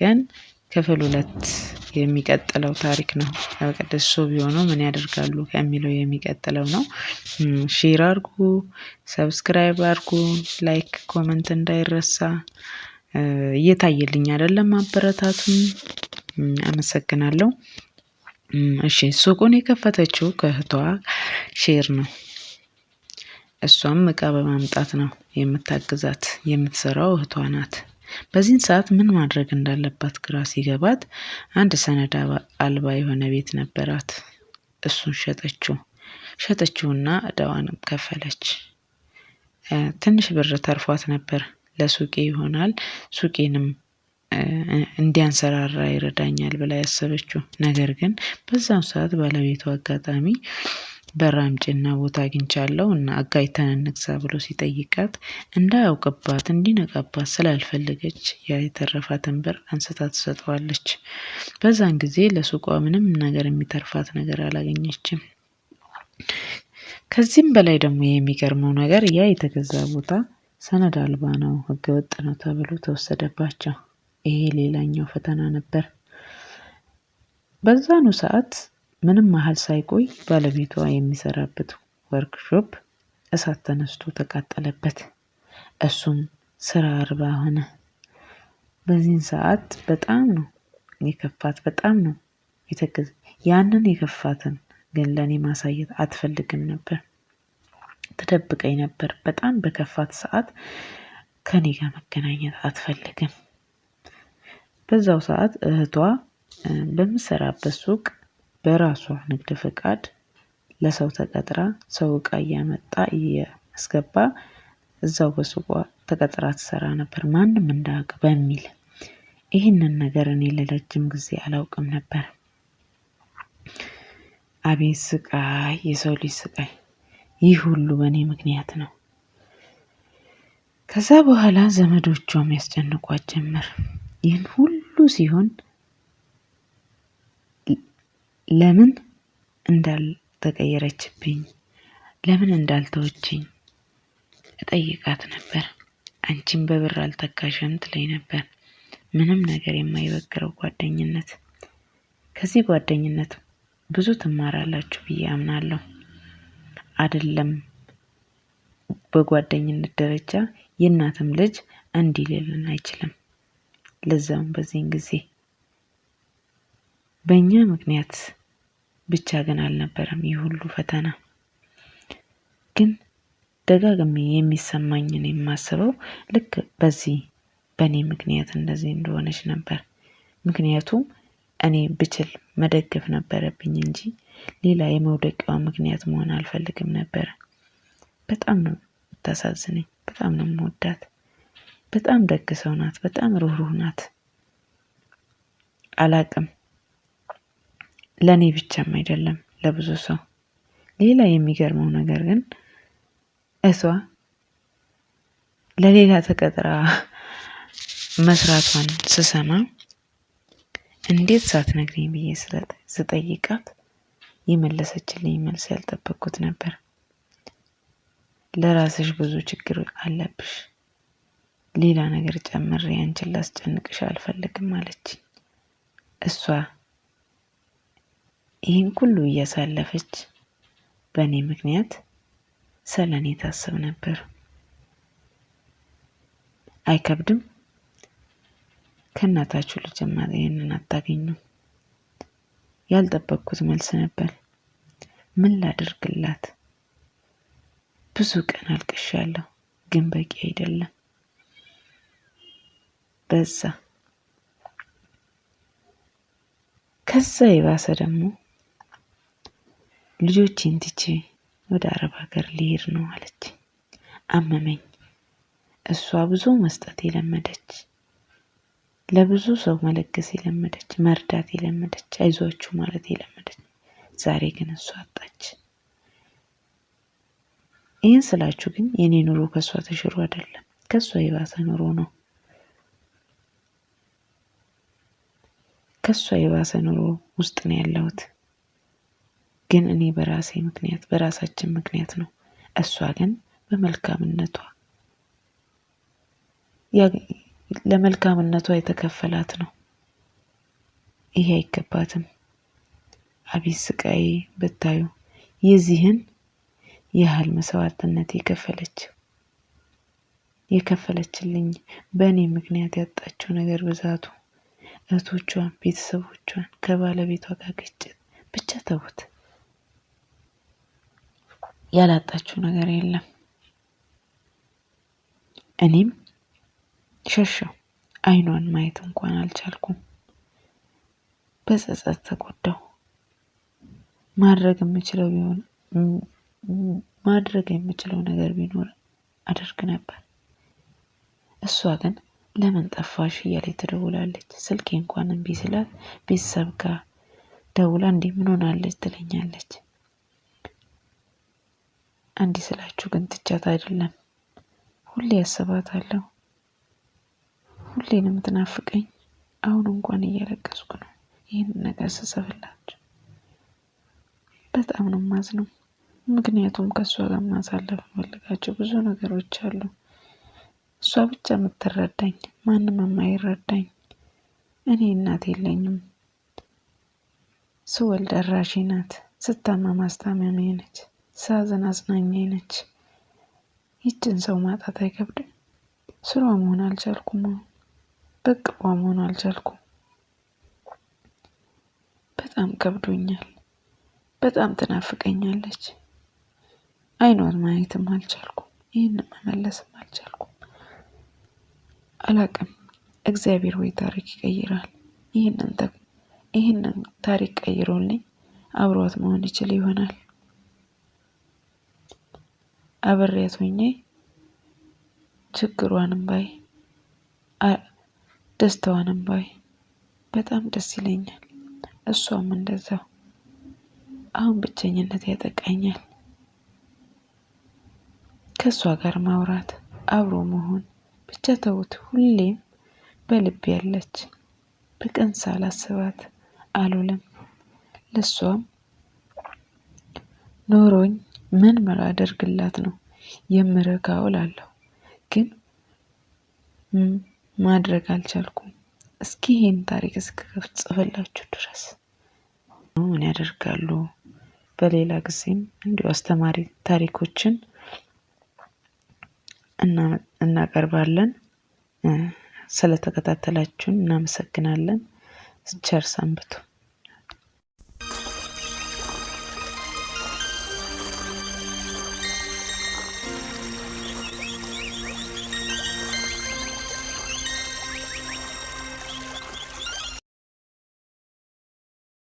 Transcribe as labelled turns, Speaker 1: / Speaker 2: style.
Speaker 1: ግን ክፍል 2 የሚቀጥለው ታሪክ ነው። ቅድስት ሶ ቢሆኑ ምን ያደርጋሉ ከሚለው የሚቀጥለው ነው። ሼር አድርጉ፣ ሰብስክራይብ አድርጉ፣ ላይክ ኮመንት እንዳይረሳ። እየታየልኝ አይደለም ማበረታቱን። አመሰግናለሁ። እሺ ሱቁን የከፈተችው ከእህቷ ሼር ነው። እሷም እቃ በማምጣት ነው የምታግዛት፣ የምትሰራው እህቷ ናት። በዚህን ሰዓት ምን ማድረግ እንዳለባት ግራ ሲገባት አንድ ሰነድ አልባ የሆነ ቤት ነበራት። እሱን ሸጠችውና እዳዋንም ከፈለች። ትንሽ ብር ተርፏት ነበር። ለሱቄ ይሆናል፣ ሱቄንም እንዲያንሰራራ ይረዳኛል ብላ ያሰበችው። ነገር ግን በዛው ሰዓት ባለቤቱ አጋጣሚ በር አምጪና ቦታ አግኝቻለሁ እና አጋይተን እንግዛ ብሎ ሲጠይቃት እንዳያውቅባት እንዲነቃባት ስላልፈለገች ያ የተረፋትን ብር አንስታ ትሰጠዋለች። በዛን ጊዜ ለሱቋ ምንም ነገር የሚተርፋት ነገር አላገኘችም። ከዚህም በላይ ደግሞ የሚገርመው ነገር ያ የተገዛ ቦታ ሰነድ አልባ ነው፣ ህገወጥ ነው ተብሎ ተወሰደባቸው። ይሄ ሌላኛው ፈተና ነበር። በዛኑ ሰዓት ምንም መሃል ሳይቆይ ባለቤቷ የሚሰራበት ወርክሾፕ እሳት ተነስቶ ተቃጠለበት። እሱም ስራ አልባ ሆነ። በዚህን ሰዓት በጣም ነው የከፋት፣ በጣም ነው ያንን የከፋትን ግን ለኔ ማሳየት አትፈልግም ነበር። ትደብቀኝ ነበር። በጣም በከፋት ሰዓት ከኔ ጋር መገናኘት አትፈልግም። በዛው ሰዓት እህቷ በምትሰራበት ሱቅ በራሷ ንግድ ፍቃድ ለሰው ተቀጥራ ሰው እቃ እያመጣ እያስገባ እዛው በሱቋ ተቀጥራ ትሰራ ነበር፣ ማንም እንዳያውቅ በሚል። ይህንን ነገር እኔ ለረጅም ጊዜ አላውቅም ነበር። አቤት ስቃይ! የሰው ልጅ ስቃይ! ይህ ሁሉ በእኔ ምክንያት ነው። ከዛ በኋላ ዘመዶቿም ያስጨንቋት ጀመር። ይህን ሁሉ ሲሆን ለምን እንዳልተቀየረችብኝ፣ ለምን እንዳልተወችኝ እጠይቃት ነበር። አንቺም በብር አልተካሽም ትለኝ ነበር። ምንም ነገር የማይበግረው ጓደኝነት። ከዚህ ጓደኝነት ብዙ ትማራላችሁ ብዬ አምናለሁ። አይደለም በጓደኝነት ደረጃ የእናትም ልጅ እንዲህ ሊልን አይችልም። ለዛውም በዚህን ጊዜ በእኛ ምክንያት ብቻ ግን አልነበረም ይህ ሁሉ ፈተና። ግን ደጋግሜ የሚሰማኝን የማስበው ልክ በእኔ ምክንያት እንደዚህ እንደሆነች ነበር። ምክንያቱም እኔ ብችል መደገፍ ነበረብኝ እንጂ ሌላ የመውደቂያዋ ምክንያት መሆን አልፈልግም ነበር። በጣም ነው የምታሳዝነኝ፣ በጣም ነው የምወዳት። በጣም ደግ ሰው ናት፣ በጣም ሩህሩህ ናት። አላቅም ለኔ ብቻም አይደለም ለብዙ ሰው። ሌላ የሚገርመው ነገር ግን እሷ ለሌላ ተቀጥራ መስራቷን ስሰማ እንዴት ሳትነግሪኝ ብዬ ስጠይቃት የመለሰችልኝ መልስ ያልጠበቅኩት ነበር። ለራስሽ ብዙ ችግር አለብሽ፣ ሌላ ነገር ጨምሬ አንቺን ላስጨንቅሽ አልፈልግም አለችኝ። እሷ ይህን ሁሉ እያሳለፈች በእኔ ምክንያት ስለኔ ታስብ ነበር። አይከብድም? ከእናታችሁ ልጅማ ይሄንን አታገኙም። ያልጠበቅኩት መልስ ነበር። ምን ላድርግላት? ብዙ ቀን አልቅሻለሁ፣ ግን በቂ አይደለም። በዛ ከዛ የባሰ ደግሞ ልጆቼን ትቼ ወደ አረብ ሀገር ልሄድ ነው አለች። አመመኝ። እሷ ብዙ መስጠት የለመደች፣ ለብዙ ሰው መለገስ የለመደች፣ መርዳት የለመደች፣ አይዟችሁ ማለት የለመደች፣ ዛሬ ግን እሷ አጣች። ይህን ስላችሁ ግን የኔ ኑሮ ከሷ ተሽሮ አይደለም፣ ከሷ የባሰ ኑሮ ነው። ከሷ የባሰ ኑሮ ውስጥ ነው ያለሁት። ግን እኔ በራሴ ምክንያት በራሳችን ምክንያት ነው። እሷ ግን በመልካምነቷ ለመልካምነቷ የተከፈላት ነው። ይሄ አይገባትም። አቤት ስቃይ ብታዩ! የዚህን ያህል መስዋዕትነት የከፈለችልኝ በእኔ ምክንያት ያጣችው ነገር ብዛቱ፣ እህቶቿን፣ ቤተሰቦቿን፣ ከባለቤቷ ጋር ግጭት፣ ብቻ ተውት። ያላጣችው ነገር የለም። እኔም ሸሸው። አይኗን ማየት እንኳን አልቻልኩም። በጸጸት ተጎዳው። ማድረግ የምችለው ነገር ቢኖር አደርግ ነበር። እሷ ግን ለምን ጠፋሽ እያለች ትደውላለች። ስልኬ እንኳን እምቢ ስላት ቤተሰብ ጋር ደውላ እንዲህ ምን ሆናለች ትለኛለች። እንዲህ ስላችሁ ግን ትቻት አይደለም። ሁሌ አስባታለሁ። ሁሌ ነው የምትናፍቀኝ። አሁን እንኳን እያለቀስኩ ነው ይህን ነገር ስጽፍላችሁ። በጣም ነው የማዝነው። ምክንያቱም ከእሷ ጋር ማሳለፍ የምፈልጋቸው ብዙ ነገሮች አሉ። እሷ ብቻ የምትረዳኝ፣ ማንም የማይረዳኝ። እኔ እናት የለኝም። ስወልድ አራሼ ናት። ስታመም አስታማሚዬ ነች። ሳዝን አጽናኛዬ ነች። ይችን ሰው ማጣት አይከብድም? ስራዋ መሆን አልቻልኩም። በቅቧ መሆን አልቻልኩም። በጣም ከብዶኛል። በጣም ትናፍቀኛለች። አይኗን ማየትም አልቻልኩም። ይህንን መመለስም አልቻልኩም። አላቅም። እግዚአብሔር ወይ ታሪክ ይቀይራል። ይህንን ታሪክ ቀይሮልኝ አብሯት መሆን ይችል ይሆናል። አብሬያት ሆኜ ችግሯንም ባይ ደስታዋንም ባይ በጣም ደስ ይለኛል። እሷም እንደዛው። አሁን ብቸኝነት ያጠቃኛል። ከእሷ ጋር ማውራት፣ አብሮ መሆን ብቻ ተውት። ሁሌም በልቤ ያለች። በቀን ሳላስባት አልውልም። ለሷም ኖሮኝ ምን አደርግላት ነው የምረካው እላለሁ። ግን ማድረግ አልቻልኩም። እስኪ ይሄን ታሪክ እስክጽፍላችሁ ድረስ ምን ያደርጋሉ። በሌላ ጊዜም እንዲሁ አስተማሪ ታሪኮችን እናቀርባለን። ስለተከታተላችሁን እናመሰግናለን። ቸር ሰንብቱ።